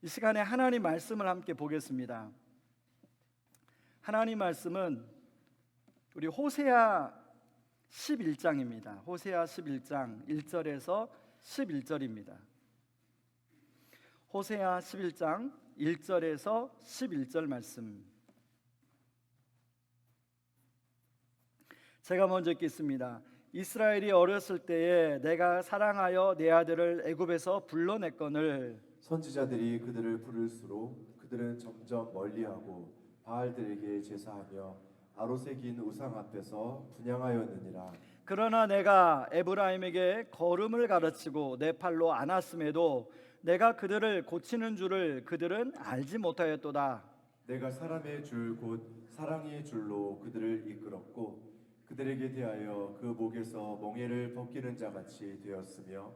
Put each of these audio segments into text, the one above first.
이 시간에 하나님 말씀을 함께 보겠습니다. 하나님 말씀은 우리 호세아 11장입니다. 호세아 11장 1절에서 11절입니다. 호세아 11장 1절에서 11절 말씀. 제가 먼저 읽겠습니다. 이스라엘이 어렸을 때에 내가 사랑하여 내 아들을 애굽에서 불러냈거늘 선지자들이 그들을 부를수록 그들은 점점 멀리하고 바알들에게 제사하며 아롯에 긴 우상 앞에서 분향하였느니라. 그러나 내가 에브라임에게 걸음을 가르치고 내 팔로 안았음에도 내가 그들을 고치는 줄을 그들은 알지 못하였도다. 내가 사람의 줄 곧 사랑의 줄로 그들을 이끌었고 그들에게 대하여 그 목에서 멍에를 벗기는 자같이 되었으며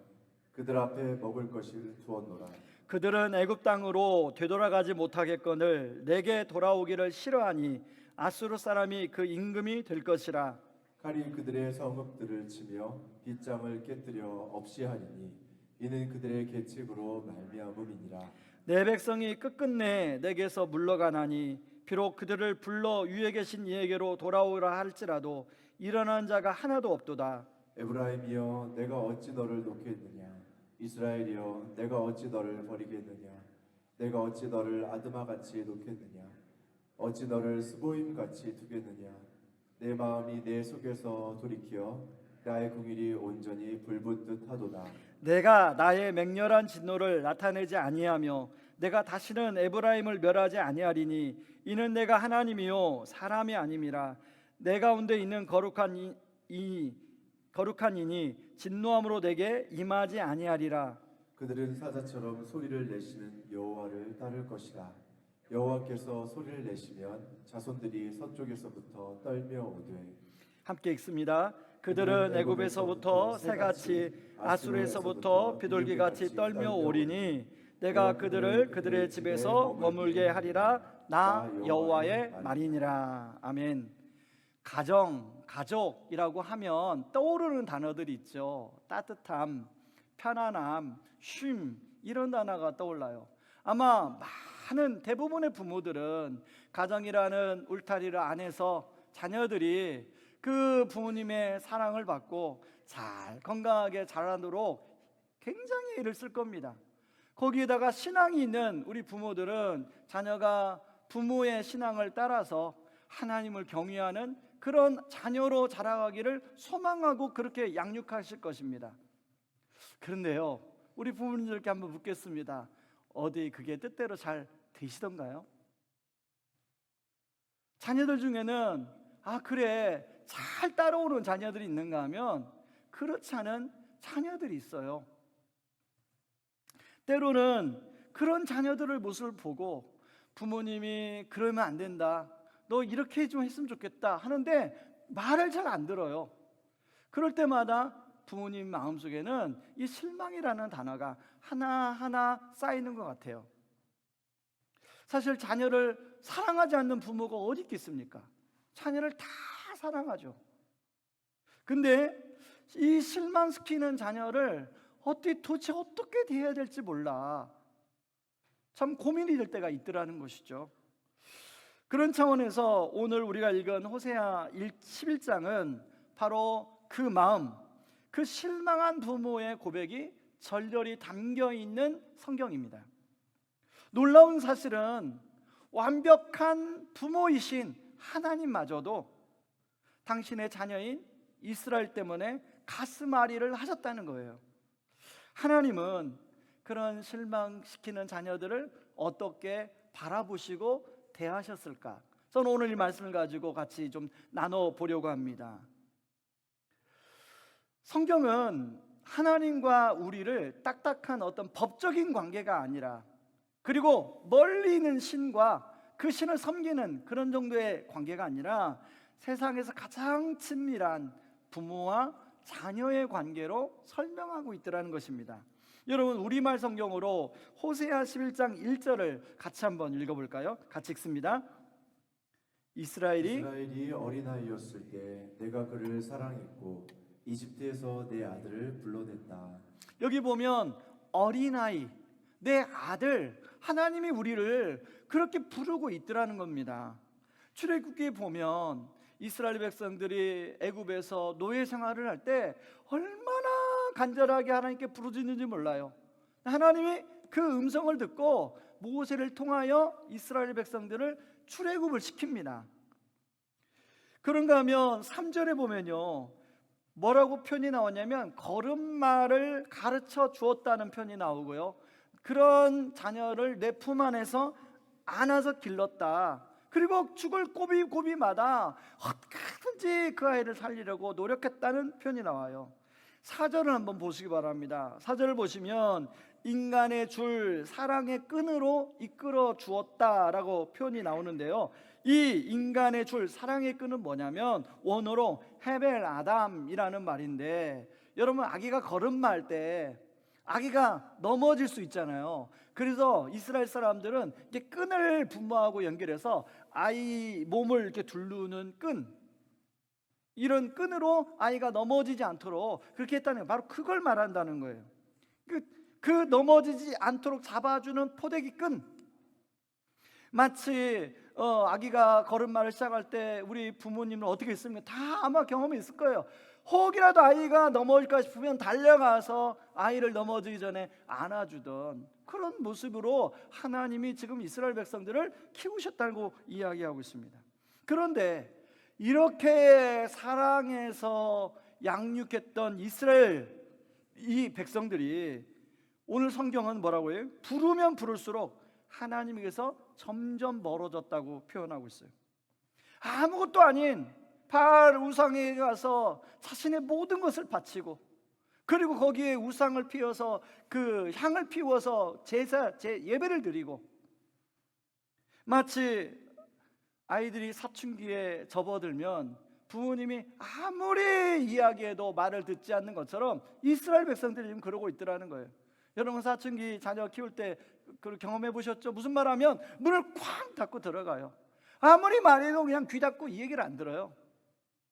그들 앞에 먹을 것을 두었노라. 그들은 애굽 땅으로 되돌아가지 못하겠거늘 내게 돌아오기를 싫어하니 아수르 사람이 그 임금이 될 것이라. 칼이 그들의 성읍들을 치며 빗장을 깨뜨려 없이 하리니 이는 그들의 계책으로 말미암음이니라. 내 백성이 끝끝내 내게서 물러가나니 비록 그들을 불러 위에 계신 이에게로 돌아오라 할지라도 일어난 자가 하나도 없도다. 에브라임이여 내가 어찌 너를 놓겠느냐. 이스라엘이여 내가 어찌 너를 버리겠느냐. 내가 어찌 너를 아드마같이 놓겠느냐. 어찌 너를 스보임같이 두겠느냐. 내 마음이 내 속에서 돌이켜 나의 궁일이 온전히 불붙듯 하도다. 내가 나의 맹렬한 진노를 나타내지 아니하며 내가 다시는 에브라임을 멸하지 아니하리니 이는 내가 하나님이요 사람이 아님이라. 내 가운데 있는 거룩한 이니 진노함으로 내게 임하지 아니하리라. 그들은 사자처럼 소리를 내시는 여호와를 따를 것이라. 여호와께서 소리를 내시면 자손들이 서쪽에서부터 떨며 오되. 함께 읽습니다. 그들은 애굽에서부터 새같이 아수르에서부터 비둘기같이 떨며 오리니 내가 그들을 그들의 집에서 머물게 하리라. 나 여호와의 말이니라. 아멘. 가족이라고 하면 떠오르는 단어들이 있죠. 따뜻함, 편안함, 쉼, 이런 단어가 떠올라요. 아마 많은 대부분의 부모들은 가정이라는 울타리를 안에서 자녀들이 그 부모님의 사랑을 받고 잘 건강하게 자라도록 굉장히 애를 쓸 겁니다. 거기에다가 신앙이 있는 우리 부모들은 자녀가 부모의 신앙을 따라서 하나님을 경외하는 그런 자녀로 자라가기를 소망하고 그렇게 양육하실 것입니다. 그런데요, 우리 부모님들께 한번 묻겠습니다. 어디 그게 뜻대로 잘 되시던가요? 자녀들 중에는 그래 잘 따라오는 자녀들이 있는가 하면 그렇지 않은 자녀들이 있어요. 때로는 그런 자녀들의 모습을 보고 부모님이 그러면 안 된다, 너 이렇게 좀 했으면 좋겠다 하는데 말을 잘 안 들어요. 그럴 때마다 부모님 마음속에는 이 실망이라는 단어가 하나하나 쌓이는 것 같아요. 사실 자녀를 사랑하지 않는 부모가 어디 있겠습니까? 자녀를 다 사랑하죠. 근데 이 실망시키는 자녀를 도대체 어떻게 대해야 될지 몰라 참 고민이 될 때가 있더라는 것이죠. 그런 차원에서 오늘 우리가 읽은 호세아 11장은 바로 그 마음, 그 실망한 부모의 고백이 절절히 담겨있는 성경입니다. 놀라운 사실은 완벽한 부모이신 하나님마저도 당신의 자녀인 이스라엘 때문에 가슴앓이를 하셨다는 거예요. 하나님은 그런 실망시키는 자녀들을 어떻게 바라보시고 대하셨을까? 저는 오늘 이 말씀을 가지고 같이 좀 나눠보려고 합니다. 성경은 하나님과 우리를 딱딱한 어떤 법적인 관계가 아니라, 그리고 멀리 있는 신과 그 신을 섬기는 그런 정도의 관계가 아니라 세상에서 가장 친밀한 부모와 자녀의 관계로 설명하고 있더라는 것입니다. 여러분, 우리말 성경으로 호세아 11장 1절을 같이 한번 읽어볼까요? 같이 읽습니다. 이스라엘이 어린아이였을 때 내가 그를 사랑했고 이집트에서 내 아들을 불러냈다. 여기 보면 어린아이, 내 아들, 하나님이 우리를 그렇게 부르고 있더라는 겁니다. 출애굽기에 보면 이스라엘 백성들이 애굽에서 노예 생활을 할 때 얼마나 간절하게 하나님께 부르짖는지 몰라요. 하나님이 그 음성을 듣고 모세를 통하여 이스라엘 백성들을 출애굽을 시킵니다. 그런가 하면 3절에 보면요, 뭐라고 표현이 나오냐면 걸음마를 가르쳐 주었다는 표현이 나오고요, 그런 자녀를 내 품 안에서 안아서 길렀다. 그리고 죽을 고비고비마다 어떻게든지 그 아이를 살리려고 노력했다는 표현이 나와요. 4절을 한번 보시기 바랍니다. 4절을 보시면 인간의 줄 사랑의 끈으로 이끌어 주었다라고 표현이 나오는데요, 이 인간의 줄 사랑의 끈은 뭐냐면 원어로 헤벨 아담이라는 말인데, 여러분 아기가 걸음마할 때 아기가 넘어질 수 있잖아요. 그래서 이스라엘 사람들은 이렇게 끈을 부모하고 연결해서 아이 몸을 이렇게 두르는 끈, 이런 끈으로 아이가 넘어지지 않도록 그렇게 했다는 거예요. 바로 그걸 말한다는 거예요. 그 넘어지지 않도록 잡아주는 포대기 끈. 마치 아기가 걸음마를 시작할 때 우리 부모님은 어떻게 했습니까? 다 아마 경험이 있을 거예요. 혹이라도 아이가 넘어질까 싶으면 달려가서 아이를 넘어지기 전에 안아주던 그런 모습으로 하나님이 지금 이스라엘 백성들을 키우셨다고 이야기하고 있습니다. 그런데 이렇게 사랑해서 양육했던 이스라엘 이 백성들이 오늘 성경은 뭐라고 해요? 부르면 부를수록 하나님에게서 점점 멀어졌다고 표현하고 있어요. 아무것도 아닌 바알 우상에 가서 자신의 모든 것을 바치고, 그리고 거기에 우상을 피워서 그 향을 피워서 예배를 드리고, 마치 아이들이 사춘기에 접어들면 부모님이 아무리 이야기해도 말을 듣지 않는 것처럼 이스라엘 백성들이 지금 그러고 있더라는 거예요. 여러분 사춘기 자녀 키울 때 그걸 경험해 보셨죠? 무슨 말하면 문을 쾅 닫고 들어가요. 아무리 말해도 그냥 귀 닫고 이 얘기를 안 들어요.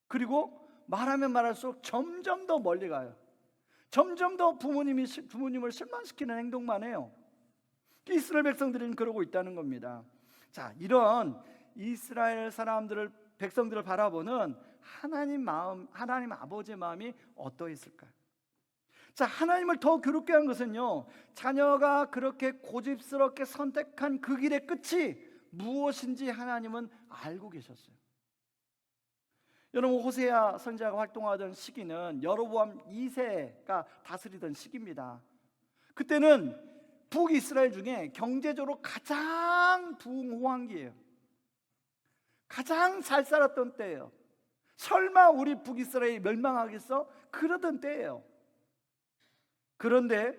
그리고 말하면 말할수록 점점 더 멀리 가요. 점점 더 부모님을 실망시키는 행동만 해요. 이스라엘 백성들은 그러고 있다는 겁니다. 자, 이런 이스라엘 백성들을 바라보는 하나님 마음, 하나님 아버지의 마음이 어떠했을까요? 자, 하나님을 더 괴롭게 한 것은요, 자녀가 그렇게 고집스럽게 선택한 그 길의 끝이 무엇인지 하나님은 알고 계셨어요. 여러분 호세아 선지자가 활동하던 시기는 여로보암 2세가 다스리던 시기입니다. 그때는 북이스라엘 중에 경제적으로 가장 부흥호황기예요. 가장 잘 살았던 때예요. 설마 우리 북이스라엘이 멸망하겠어? 그러던 때예요. 그런데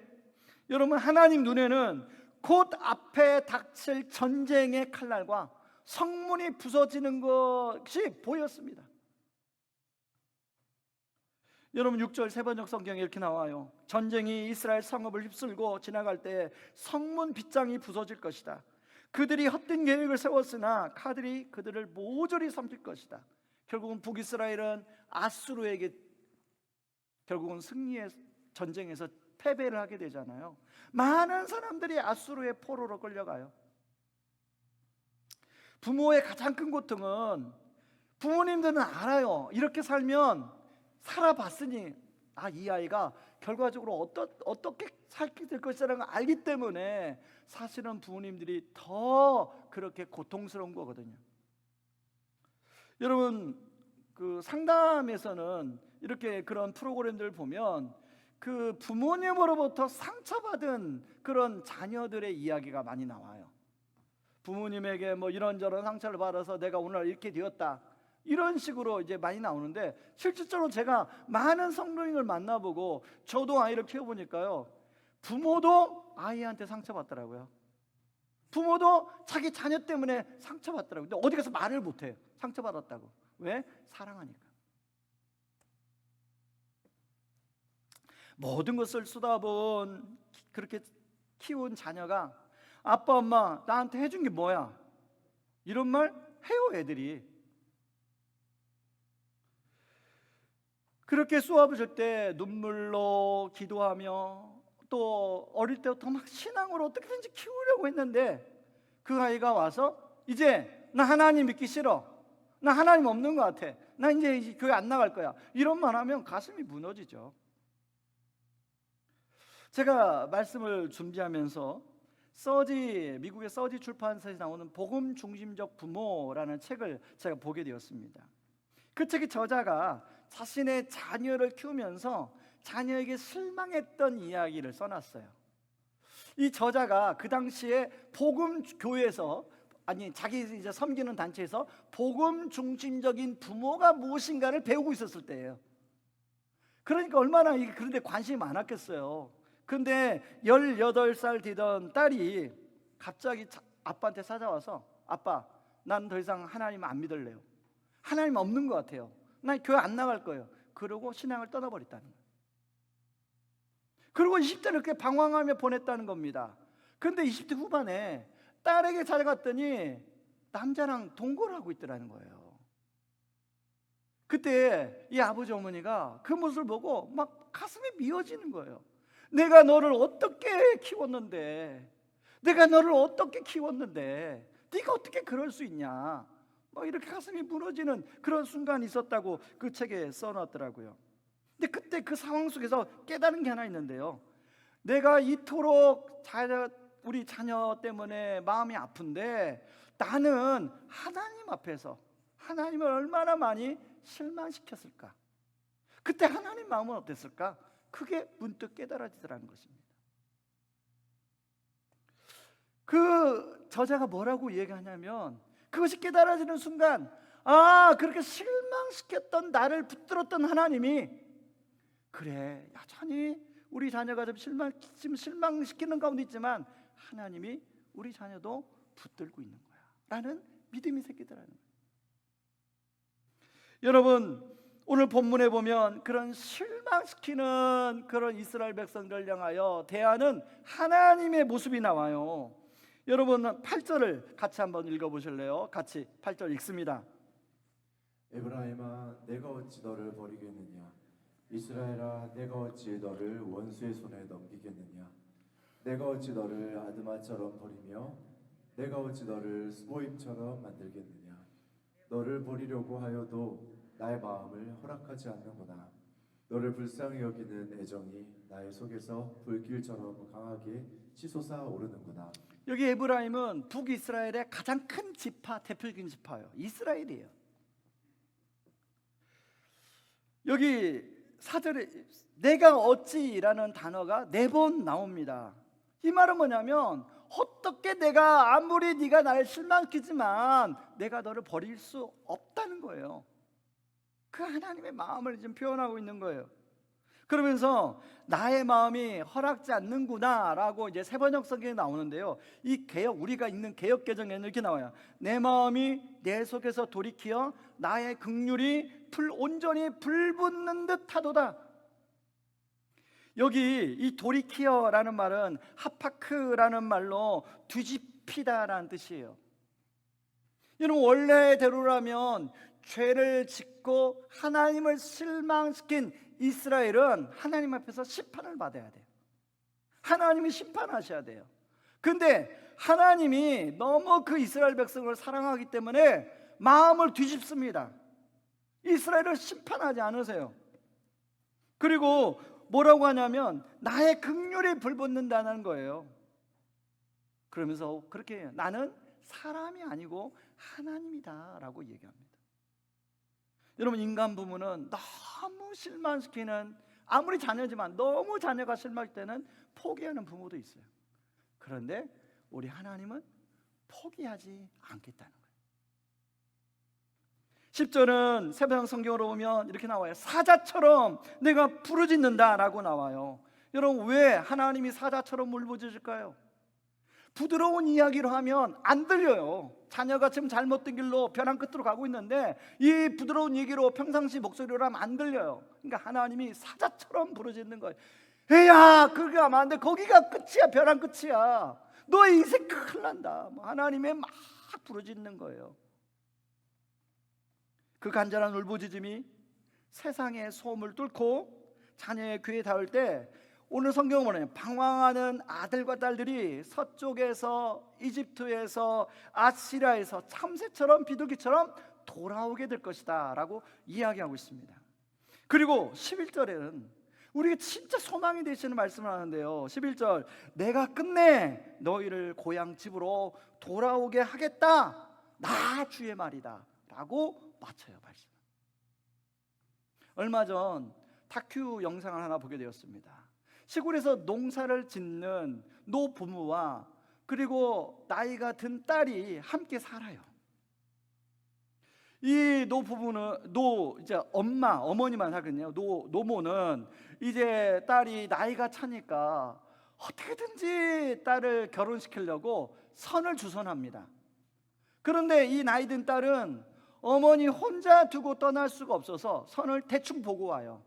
여러분 하나님 눈에는 곧 앞에 닥칠 전쟁의 칼날과 성문이 부서지는 것이 보였습니다. 여러분 6절 세번역 성경에 이렇게 나와요. 전쟁이 이스라엘 성읍을 휩쓸고 지나갈 때 성문 빗장이 부서질 것이다. 그들이 헛된 계획을 세웠으나 칼들이 그들을 모조리 삼킬 것이다. 결국은 북이스라엘은 아수르에게 결국은 승리의 전쟁에서 패배를 하게 되잖아요. 많은 사람들이 아수르의 포로로 끌려가요. 부모의 가장 큰 고통은 부모님들은 알아요. 이렇게 살면 살아봤으니 이 아이가 결과적으로 어떻게 살게 될 것이라는 걸 알기 때문에 사실은 부모님들이 더 그렇게 고통스러운 거거든요. 여러분 그 상담에서는 이렇게 그런 프로그램들을 보면 그 부모님으로부터 상처받은 그런 자녀들의 이야기가 많이 나와요. 부모님에게 뭐 이런저런 상처를 받아서 내가 오늘 이렇게 되었다, 이런 식으로 이제 많이 나오는데, 실질적으로 제가 많은 성도님을 만나보고 저도 아이를 키워보니까요, 부모도 아이한테 상처받더라고요. 부모도 자기 자녀 때문에 상처받더라고요. 근데 어디 가서 말을 못해요. 상처받았다고. 왜? 사랑하니까. 모든 것을 쏟아본 그렇게 키운 자녀가 아빠 엄마 나한테 해준 게 뭐야? 이런 말 해요 애들이. 그렇게 쏘아붙일 때 눈물로 기도하며 또 어릴 때부터 막 신앙으로 어떻게든지 키우려고 했는데 그 아이가 와서 이제 나 하나님 믿기 싫어, 나 하나님 없는 것 같아, 나 이제 교회 안 나갈 거야, 이런 말 하면 가슴이 무너지죠. 제가 말씀을 준비하면서 미국의 서지 출판사에서 나오는 복음 중심적 부모라는 책을 제가 보게 되었습니다. 그 책의 저자가 자신의 자녀를 키우면서 자녀에게 실망했던 이야기를 써놨어요. 이 저자가 그 당시에 복음 교회에서, 아니 자기 이제 섬기는 단체에서 복음 중심적인 부모가 무엇인가를 배우고 있었을 때예요. 그러니까 얼마나 그런데 관심이 많았겠어요. 근데 18살 되던 딸이 갑자기 아빠한테 찾아와서, 아빠, 난 더 이상 하나님 안 믿을래요, 하나님 없는 것 같아요, 난 교회 안 나갈 거예요. 그러고 신앙을 떠나버렸다는 거예요. 그리고 20대를 그렇게 방황하며 보냈다는 겁니다. 근데 20대 후반에 딸에게 찾아갔더니 남자랑 동거를 하고 있더라는 거예요. 그때 이 아버지 어머니가 그 모습을 보고 막 가슴이 미어지는 거예요. 내가 너를 어떻게 키웠는데, 네가 어떻게 그럴 수 있냐, 막 이렇게 가슴이 무너지는 그런 순간이 있었다고 그 책에 써놨더라고요. 근데 그때 그 상황 속에서 깨달은 게 하나 있는데요, 내가 이토록 우리 자녀 때문에 마음이 아픈데 나는 하나님 앞에서 하나님을 얼마나 많이 실망시켰을까, 그때 하나님 마음은 어땠을까, 그게 문득 깨달아지더라는 것입니다. 그 저자가 뭐라고 얘기하냐면, 그것이 깨달아지는 순간, 그렇게 실망시켰던 나를 붙들었던 하나님이, 그래, 여전히 우리 자녀가 지금 실망시키는 가운데 있지만 하나님이 우리 자녀도 붙들고 있는 거야 라는 믿음이 생기더라는 거예요. 여러분, 오늘 본문에 보면 그런 실망시키는 그런 이스라엘 백성들을 향하여 대하는 하나님의 모습이 나와요. 여러분 8절을 같이 한번 읽어보실래요? 같이 8절 읽습니다. 에브라임아, 내가 어찌 너를 버리겠느냐? 이스라엘아, 내가 어찌 너를 원수의 손에 넘기겠느냐? 내가 어찌 너를 아드마처럼 버리며 내가 어찌 너를 스보임처럼 만들겠느냐? 너를 버리려고 하여도 나의 마음을 허락하지 않는구나. 너를 불쌍히 여기는 애정이 나의 속에서 불길처럼 강하게 치솟아 오르는구나. 여기 에브라임은 북이스라엘의 가장 큰 지파, 대표적인 지파예요. 이스라엘이에요. 여기 4절에 내가 어찌라는 단어가 4번 나옵니다. 이 말은 뭐냐면, 어떻게 내가 아무리 네가 나를 실망시키지만 내가 너를 버릴 수 없다는 거예요. 그 하나님의 마음을 지금 표현하고 있는 거예요. 그러면서 나의 마음이 허락지 않는구나 라고 이제 세번역 성경에 나오는데요, 이 개역, 우리가 읽는 개역 개정에는 이렇게 나와요. 내 마음이 내 속에서 돌이키어 나의 긍휼이 온전히 불붙는 듯 하도다. 여기 이 돌이키어라는 말은 하파크라는 말로 뒤집히다라는 뜻이에요. 여러분, 원래대로라면 죄를 짓고 하나님을 실망시킨 이스라엘은 하나님 앞에서 심판을 받아야 돼요. 하나님이 심판하셔야 돼요. 근데 하나님이 너무 그 이스라엘 백성을 사랑하기 때문에 마음을 뒤집습니다. 이스라엘을 심판하지 않으세요. 그리고 뭐라고 하냐면 나의 긍휼이 불붙는다는 거예요. 그러면서 그렇게 해요. 나는 사람이 아니고 하나님이다 라고 얘기합니다. 여러분, 인간 부모는 너무 실망시키는, 아무리 자녀지만 너무 자녀가 실망할 때는 포기하는 부모도 있어요. 그런데 우리 하나님은 포기하지 않겠다는 거예요. 10절은 세번역 성경으로 보면 이렇게 나와요. 사자처럼 내가 부르짖는다 라고 나와요. 여러분, 왜 하나님이 사자처럼 울부짖을까요? 부드러운 이야기로 하면 안 들려요. 자녀가 지금 잘못된 길로 벼랑 끝으로 가고 있는데 이 부드러운 얘기로 평상시 목소리로 하면 안 들려요. 그러니까 하나님이 사자처럼 부르짖는 거예요. 에야, 그렇게 하면 안 돼. 거기가 끝이야. 벼랑 끝이야. 너의 인생 큰일 난다. 하나님의 막 부르짖는 거예요. 그 간절한 울부짖음이 세상의 소음을 뚫고 자녀의 귀에 닿을 때 오늘 성경을 보면 방황하는 아들과 딸들이 서쪽에서 이집트에서 아시리아에서 참새처럼 비둘기처럼 돌아오게 될 것이다 라고 이야기하고 있습니다. 그리고 11절에는 우리에게 진짜 소망이 되시는 말씀을 하는데요. 11절, 내가 끝내 너희를 고향 집으로 돌아오게 하겠다, 나 주의 말이다 라고 마쳐요. 말씀. 얼마 전 다큐 영상을 하나 보게 되었습니다. 시골에서 농사를 짓는 노부부와 그리고 나이가 든 딸이 함께 살아요. 이 노부부는 이제 어머니만 하거든요. 노모는 이제 딸이 나이가 차니까 어떻게든지 딸을 결혼시키려고 선을 주선합니다. 그런데 이 나이 든 딸은 어머니 혼자 두고 떠날 수가 없어서 선을 대충 보고 와요.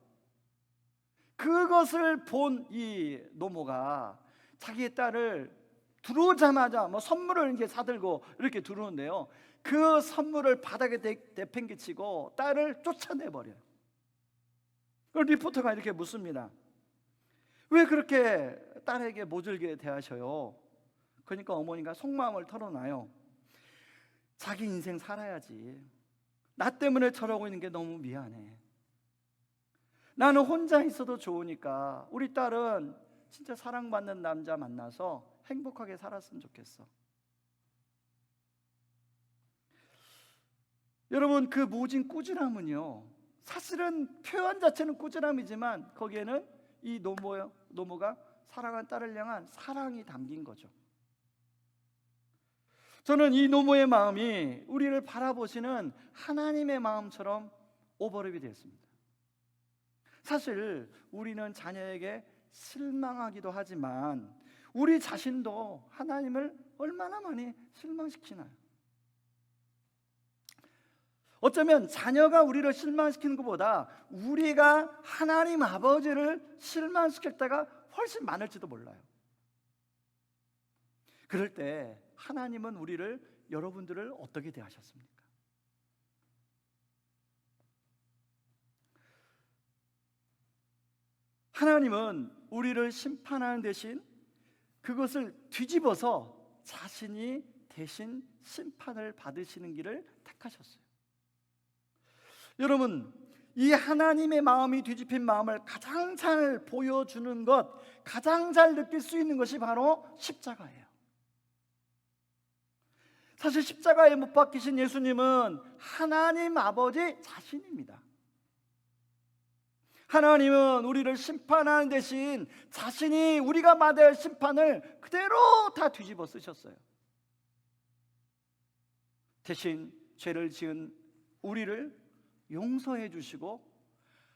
그것을 본 이 노모가 자기의 딸을 들어오자마자 선물을 이렇게 사들고 이렇게 들어오는데요. 그 선물을 바닥에 내팽개치고 딸을 쫓아내버려요. 리포터가 이렇게 묻습니다. 왜 그렇게 딸에게 모질게 대하셔요? 그러니까 어머니가 속마음을 털어놔요. 자기 인생 살아야지. 나 때문에 저러고 있는 게 너무 미안해. 나는 혼자 있어도 좋으니까 우리 딸은 진짜 사랑받는 남자 만나서 행복하게 살았으면 좋겠어. 여러분, 그 모진 꾸지람은요, 사실은 표현 자체는 꾸지람이지만 거기에는 이 노모가 사랑한 딸을 향한 사랑이 담긴 거죠. 저는 이 노모의 마음이 우리를 바라보시는 하나님의 마음처럼 오버랩이 되었습니다. 사실 우리는 자녀에게 실망하기도 하지만 우리 자신도 하나님을 얼마나 많이 실망시키나요? 어쩌면 자녀가 우리를 실망시키는 것보다 우리가 하나님 아버지를 실망시킬 때가 훨씬 많을지도 몰라요. 그럴 때 하나님은 여러분들을 어떻게 대하셨습니까? 하나님은 우리를 심판하는 대신 그것을 뒤집어서 자신이 대신 심판을 받으시는 길을 택하셨어요. 여러분, 이 하나님의 마음이 뒤집힌 마음을 가장 잘 보여주는 것, 가장 잘 느낄 수 있는 것이 바로 십자가예요. 사실 십자가에 못 박히신 예수님은 하나님 아버지 자신입니다. 하나님은 우리를 심판하는 대신 자신이 우리가 받아야 할 심판을 그대로 다 뒤집어 쓰셨어요. 대신 죄를 지은 우리를 용서해 주시고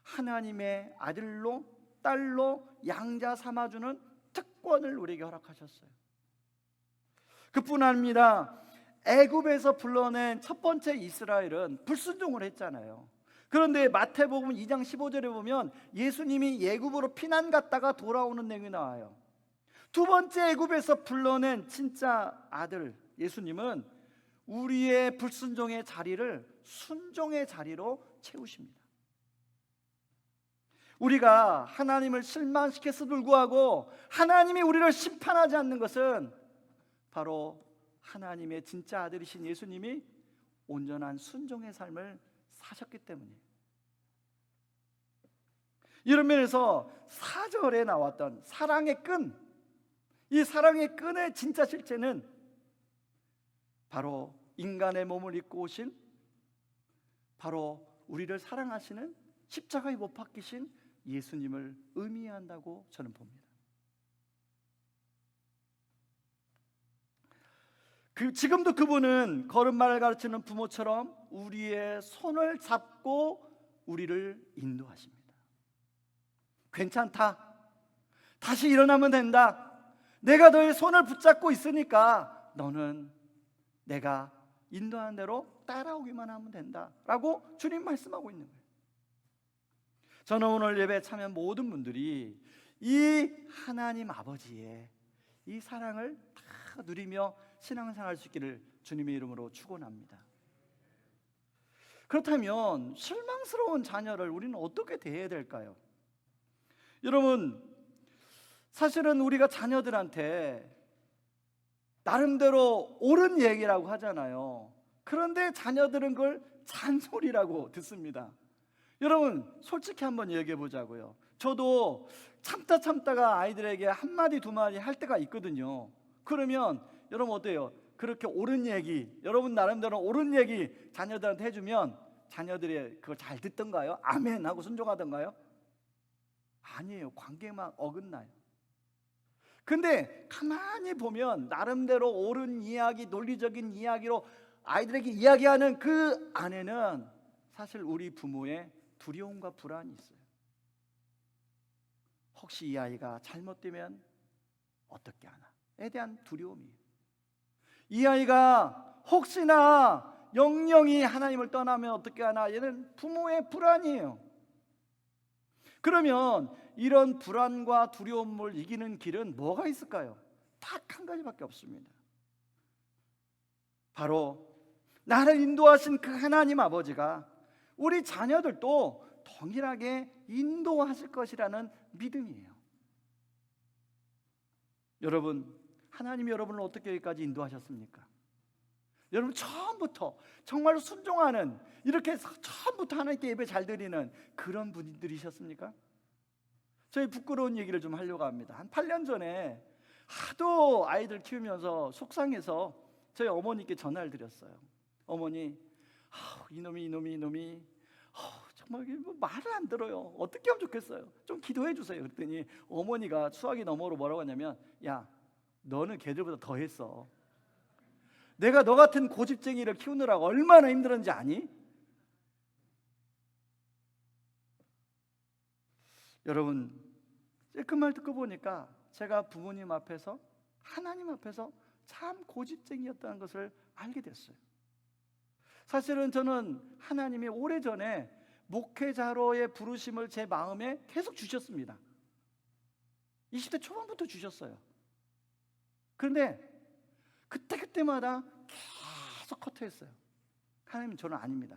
하나님의 아들로 딸로 양자 삼아주는 특권을 우리에게 허락하셨어요. 그뿐 아닙니다. 애굽에서 불러낸 첫 번째 이스라엘은 불순종을 했잖아요. 그런데 마태복음 2장 15절에 보면 예수님이 애굽으로 피난 갔다가 돌아오는 내용이 나와요. 두 번째 애굽에서 불러낸 진짜 아들 예수님은 우리의 불순종의 자리를 순종의 자리로 채우십니다. 우리가 하나님을 실망시켜서 불구하고 하나님이 우리를 심판하지 않는 것은 바로 하나님의 진짜 아들이신 예수님이 온전한 순종의 삶을 사셨기 때문이에요. 이런 면에서 4절에 나왔던 사랑의 끈, 이 사랑의 끈의 진짜 실체는 바로 인간의 몸을 입고 오신 바로 우리를 사랑하시는 십자가에 못 박히신 예수님을 의미한다고 저는 봅니다. 지금도 그분은 걸음마를 가르치는 부모처럼 우리의 손을 잡고 우리를 인도하십니다. 괜찮다. 다시 일어나면 된다. 내가 너의 손을 붙잡고 있으니까 너는 내가 인도하는 대로 따라오기만 하면 된다 라고 주님 말씀하고 있는 거예요. 저는 오늘 예배에 참여한 모든 분들이 이 하나님 아버지의 이 사랑을 다 누리며 신앙생활 할 수 있기를 주님의 이름으로 축원합니다. 그렇다면 실망스러운 자녀를 우리는 어떻게 대해야 될까요? 여러분, 사실은 우리가 자녀들한테 나름대로 옳은 얘기라고 하잖아요. 그런데 자녀들은 그걸 잔소리라고 듣습니다. 여러분 솔직히 한번 얘기해 보자고요. 저도 참다가 아이들에게 한마디 두마디 할 때가 있거든요. 그러면 여러분 어때요? 그렇게 옳은 얘기, 여러분 나름대로 옳은 얘기 자녀들한테 해주면 자녀들이 그걸 잘 듣던가요? 아멘 하고 순종하던가요? 아니에요. 관계만 어긋나요. 근데 가만히 보면 나름대로 옳은 이야기, 논리적인 이야기로 아이들에게 이야기하는 그 안에는 사실 우리 부모의 두려움과 불안이 있어요. 혹시 이 아이가 잘못되면 어떻게 하나에 대한 두려움이에요. 이 아이가 혹시나 영영이 하나님을 떠나면 어떻게 하나, 얘는 부모의 불안이에요. 그러면 이런 불안과 두려움을 이기는 길은 뭐가 있을까요? 딱 한 가지밖에 없습니다. 바로 나를 인도하신 그 하나님 아버지가 우리 자녀들도 동일하게 인도하실 것이라는 믿음이에요. 여러분, 하나님이 여러분을 어떻게 여기까지 인도하셨습니까? 여러분 처음부터 정말로 순종하는, 이렇게 처음부터 하나님께 예배 잘 드리는 그런 분들이셨습니까? 저희 부끄러운 얘기를 좀 하려고 합니다. 한 8년 전에 하도 아이들 키우면서 속상해서 저희 어머니께 전화를 드렸어요. 어머니, 이놈이 정말 뭐 말을 안 들어요. 어떻게 하면 좋겠어요? 좀 기도해 주세요. 그랬더니 어머니가 추억이 너머로 뭐라고 하냐면, 야, 너는 걔들보다 더 했어. 내가 너 같은 고집쟁이를 키우느라고 얼마나 힘들었는지 아니? 여러분, 그 말 듣고 보니까 제가 부모님 앞에서, 하나님 앞에서 참 고집쟁이였다는 것을 알게 됐어요. 사실은 저는 하나님이 오래전에 목회자로의 부르심을 제 마음에 계속 주셨습니다. 20대 초반부터 주셨어요. 그런데 그때마다 계속 커트했어요. 하나님, 저는 아닙니다.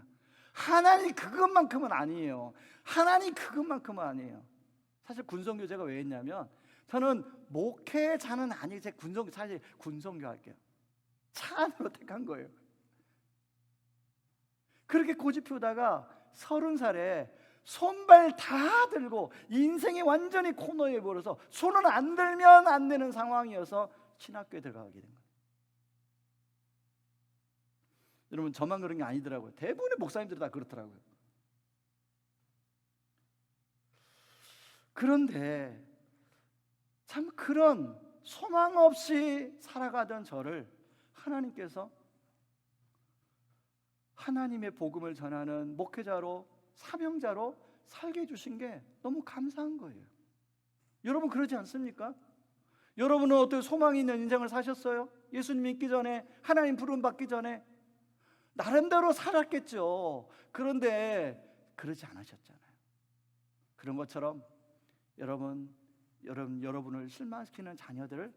하나님 그것만큼은 아니에요. 하나님 그것만큼은 아니에요. 사실 군성교 제가 왜 했냐면, 저는 목회자는 아니고 제 사실 군성교 할게요. 차 안으로 택한 거예요. 그렇게 고집 피우다가 30살에 손발 다 들고 인생이 완전히 코너에 몰아서 손을 안 들면 안 되는 상황이어서 신학교에 들어가게 된 거예요. 여러분, 저만 그런 게 아니더라고요. 대부분의 목사님들이 다 그렇더라고요. 그런데 참 그런 소망 없이 살아가던 저를 하나님께서 하나님의 복음을 전하는 목회자로, 사명자로 살게 해주신 게 너무 감사한 거예요. 여러분 그러지 않습니까? 여러분은 어떻게 소망이 있는 인생을 사셨어요? 예수님 믿기 전에, 하나님 부름 받기 전에 나름대로 살았겠죠. 그런데 그러지 않으셨잖아요. 그런 것처럼 여러분을 실망시키는 자녀들을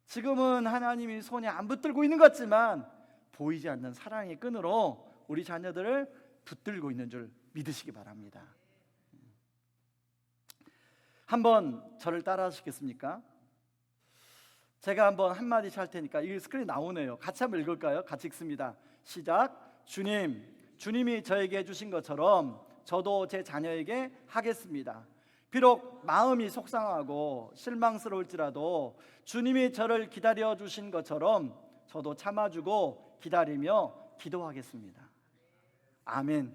지금은 하나님이 손에 안 붙들고 있는 것 같지만 보이지 않는 사랑의 끈으로 우리 자녀들을 붙들고 있는 줄 믿으시기 바랍니다. 한번 저를 따라 하시겠습니까? 제가 한번 한마디씩 할 테니까, 이 스크린 나오네요. 같이 한번 읽을까요? 같이 읽습니다. 시작. 주님이 저에게 해주신 것처럼 저도 제 자녀에게 하겠습니다. 비록 마음이 속상하고 실망스러울지라도 주님이 저를 기다려 주신 것처럼 저도 참아주고 기다리며 기도하겠습니다. 아멘.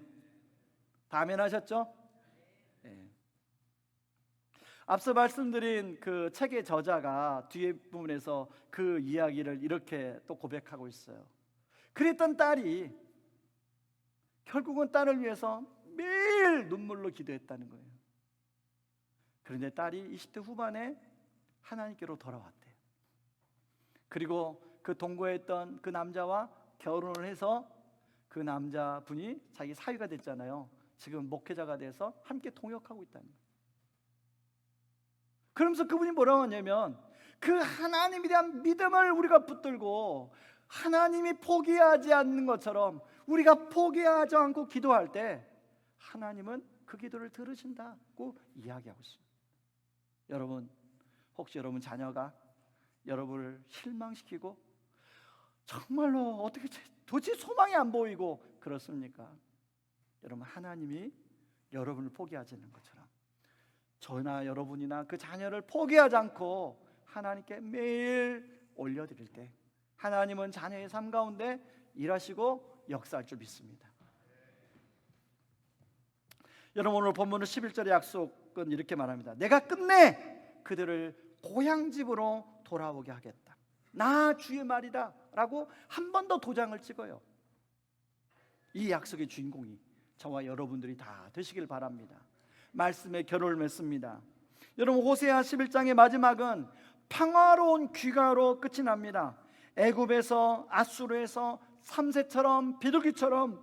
다 아멘 하셨죠? 네. 앞서 말씀드린 그 책의 저자가 뒤에 부분에서 그 이야기를 이렇게 또 고백하고 있어요. 그랬던 딸이 결국은 딸을 위해서 매일 눈물로 기도했다는 거예요. 그런데 딸이 20대 후반에 하나님께로 돌아왔대요. 그리고 그 동거했던 그 남자와 결혼을 해서 그 남자분이 자기 사위가 됐잖아요. 지금 목회자가 돼서 함께 동역하고 있다는 거예요. 그러면서 그분이 뭐라고 하냐면, 그 하나님에 대한 믿음을 우리가 붙들고 하나님이 포기하지 않는 것처럼 우리가 포기하지 않고 기도할 때 하나님은 그 기도를 들으신다고 이야기하고 있습니다. 여러분, 혹시 여러분 자녀가 여러분을 실망시키고 정말로 어떻게 도대체 소망이 안 보이고 그렇습니까? 여러분, 하나님이 여러분을 포기하지 않는 것처럼 저나 여러분이나 그 자녀를 포기하지 않고 하나님께 매일 올려드릴 때 하나님은 자녀의 삶 가운데 일하시고 역사할 줄 믿습니다. 여러분, 오늘 본문의 11절의 약속은 이렇게 말합니다. 내가 끝내 그들을 고향집으로 돌아오게 하겠다. 나 주의 말이다 라고 한 번 더 도장을 찍어요. 이 약속의 주인공이 저와 여러분들이 다 되시길 바랍니다. 말씀에 결혼을 맺습니다. 여러분, 호세아 11장의 마지막은 평화로운 귀가로 끝이 납니다. 애굽에서, 아수르에서 3세처럼 비둘기처럼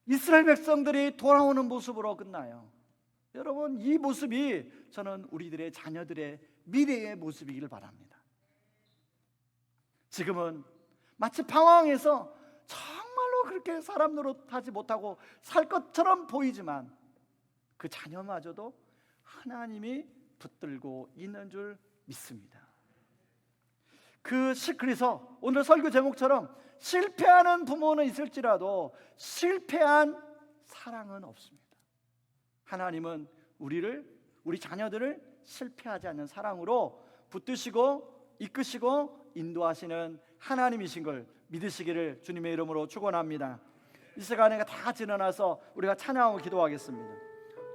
이스라엘 백성들이 돌아오는 모습으로 끝나요. 여러분, 이 모습이 저는 우리들의 자녀들의 미래의 모습이길 바랍니다. 지금은 마치 방황해서 정말로 그렇게 사람 노릇하지 못하고 살 것처럼 보이지만 그 자녀마저도 하나님이 붙들고 있는 줄 믿습니다. 그래서 오늘 설교 제목처럼 실패하는 부모는 있을지라도 실패한 사랑은 없습니다. 하나님은 우리 자녀들을 실패하지 않는 사랑으로 붙드시고 이끄시고 인도하시는 하나님이신 걸 믿으시기를 주님의 이름으로 축원합니다. 이 시간에 다 같이 일어나서 우리가 찬양하고 기도하겠습니다.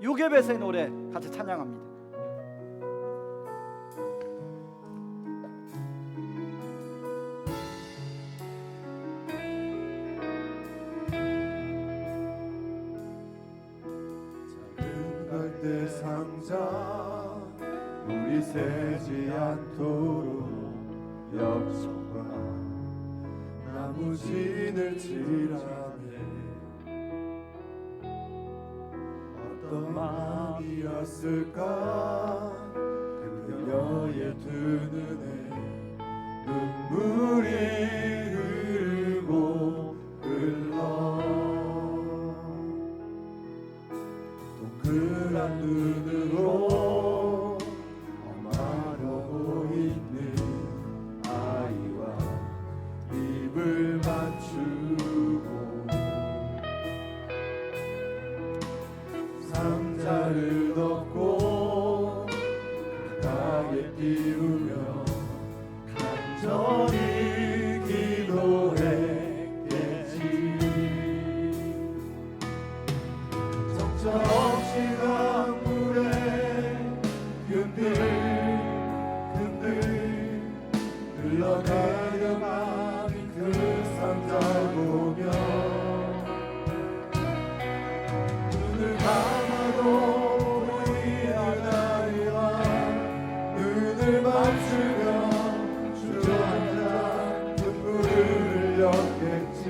요게벳의 노래 같이 찬양합니다. 갈대 상자 물이 새지 않도록 역청과 나무 진을 칠하네. 어떤 마음이었을까 그녀의 두 눈에 눈물이 흐르고 흘러 동그란 눈으로 마르고 있는 아이와 입을 맞추고 상자를 덮고 가까이 띄우며 간절히 기도했겠지. 정처없이 강물에 흔들 흘러가는 마음이 그 상자를 보며 눈을 감아도 보이는 아이와 눈을 맞추며 주저앉아 눈물을 흘렸겠지.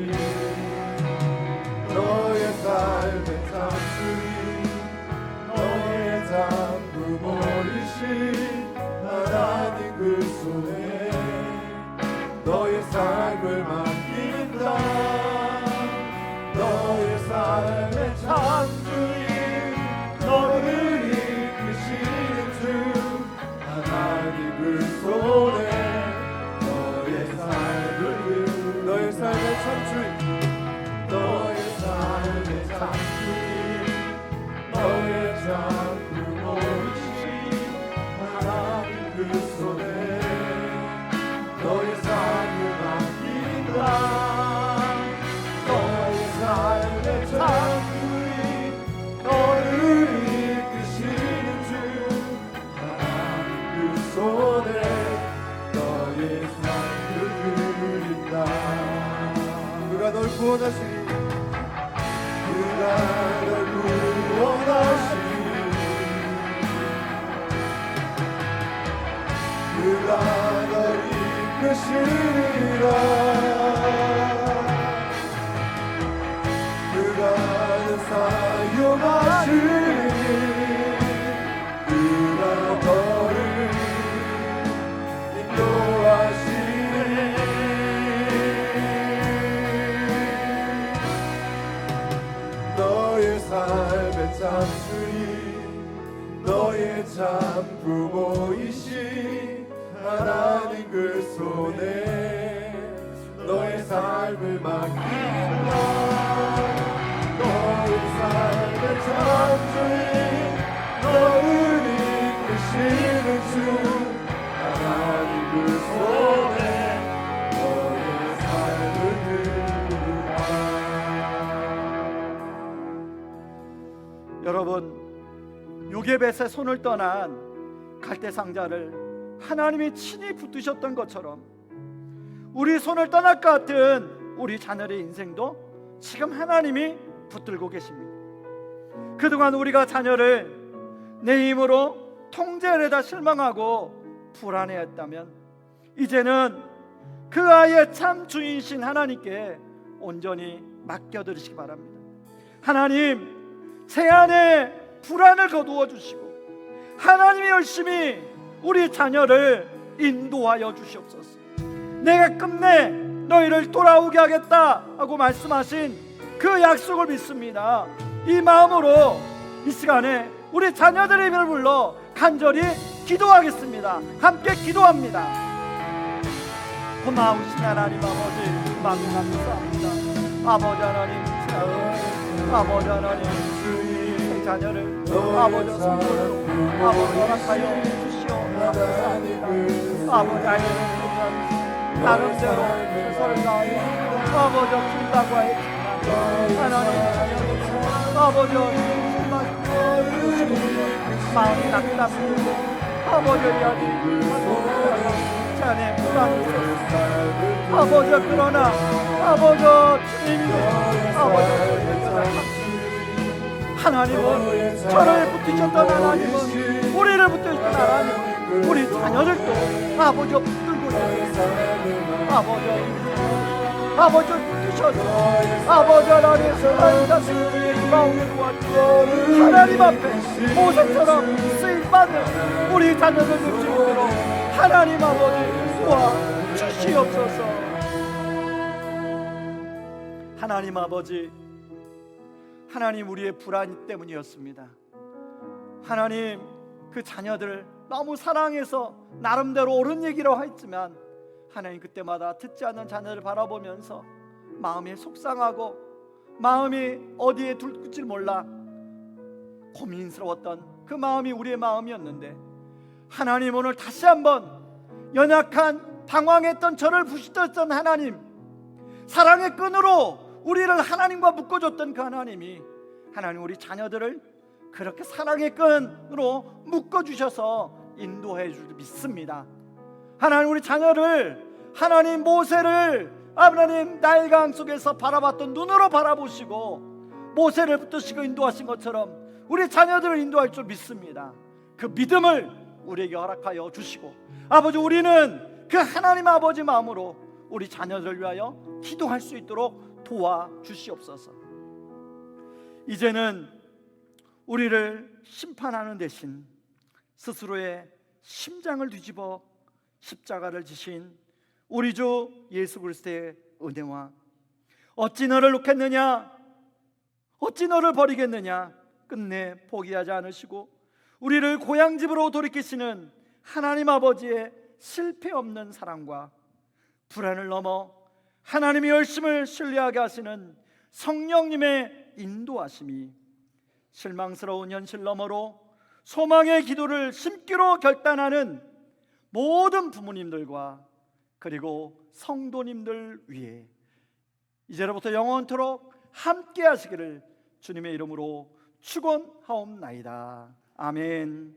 너의 삶의 참수인 너의 장부모이신 하나님 그 손에 너의 삶을 맡긴다. 너의 삶의 참수인 너를 이끄시는 주 하나님 그 손에 너의 삶의 참수인 너의 삶의 참수인 너의 장부모이신 하나님 그 손에 너의 삶을 맡긴다. 너의 삶의 참수인 너를 이끄시는 주 하나님 그 손에 너의 삶을 드린다. 그가 널 구원하시니 그가 널 구원하시니 그가 널 이끄시리라. 그가 널 사용하시니 그가 너를 인도하시니 너의 삶의 참수인 너의 참 참 부모이신 하나님 그 손에 너의 삶을 맡긴다. 너의 삶의 창조인 너를 이끄시는 주 하나님 그 손에 너의 삶을 드리라. 여러분, 요게벳의 손을 떠난 갈대 상자를 하나님이 친히 붙드셨던 것처럼 우리 손을 떠날 것 같은 우리 자녀의 인생도 지금 하나님이 붙들고 계십니다. 그동안 우리가 자녀를 내 힘으로 통제하려다 실망하고 불안해했다면 이제는 그 아이의 참 주인이신 하나님께 온전히 맡겨드리시기 바랍니다. 하나님, 제 안에 불안을 거두어 주시고 하나님이 열심히 우리 자녀를 인도하여 주시옵소서. 내가 끝내 너희를 돌아오게 하겠다 하고 말씀하신 그 약속을 믿습니다. 이 마음으로 이 시간에 우리 자녀들의 이름을 불러 간절히 기도하겠습니다. 함께 기도합니다. 고마우신 하나님 아버지, 마음 감사합니다. 아버지 하나님, 아버지 하나님, 제 자녀를 아버지 성도로 아버지 허락하여 주시옵소서. 아버지 하나님, 나름대로 최선을 다하여 아버지 길다고 하였지만 하나님 자녀를 아버지 마음이 낙담이고 아버지를 위하여 제 안에 불안이 있었습니다. 아버지 그러나 아버지 주님이 아버지 하나님은 저를 붙이셨던 하나님은 우리를 붙이셨던 하나님은 우리 자녀들도 아버지 붙들고 있습니다. 아버지 붙이셔서 아버지 하나님 하나님 마음을 도와주시고 하나님 앞에 모세처럼 쓰임받는 우리 자녀들 붙이도록 하나님 아버지 도와주시옵소서. 하나님 아버지, 하나님 우리의 불안 때문이었습니다. 하나님 그 자녀들을 너무 사랑해서 나름대로 옳은 얘기로 했지만 하나님 그때마다 듣지 않는 자녀를 바라보면서 마음이 속상하고 마음이 어디에 둘지 몰라 고민스러웠던 그 마음이 우리의 마음이었는데 하나님 오늘 다시 한번 연약한 방황했던 저를 부시셨던 하나님, 사랑의 끈으로 우리를 하나님과 묶어줬던 그 하나님이 하나님 우리 자녀들을 그렇게 사랑의 끈으로 묶어주셔서 인도해 줄 믿습니다. 하나님 우리 자녀를 하나님 모세를 하나님 나일강 속에서 바라봤던 눈으로 바라보시고 모세를 붙드시고 인도하신 것처럼 우리 자녀들을 인도할 줄 믿습니다. 그 믿음을 우리에게 허락하여 주시고 아버지 우리는 그 하나님 아버지 마음으로 우리 자녀들을 위하여 기도할 수 있도록 도와주시옵소서. 이제는 우리를 심판하는 대신 스스로의 심장을 뒤집어 십자가를 지신 우리 주 예수 그리스도의 은혜와 어찌 너를 놓겠느냐, 어찌 너를 버리겠느냐 끝내 포기하지 않으시고 우리를 고향집으로 돌이키시는 하나님 아버지의 실패 없는 사랑과 불안을 넘어 하나님의 열심을 신뢰하게 하시는 성령님의 인도하심이 실망스러운 현실 너머로 소망의 기도를 심기로 결단하는 모든 부모님들과 그리고 성도님들 위해 이제로부터 영원토록 함께 하시기를 주님의 이름으로 축원하옵나이다. 아멘.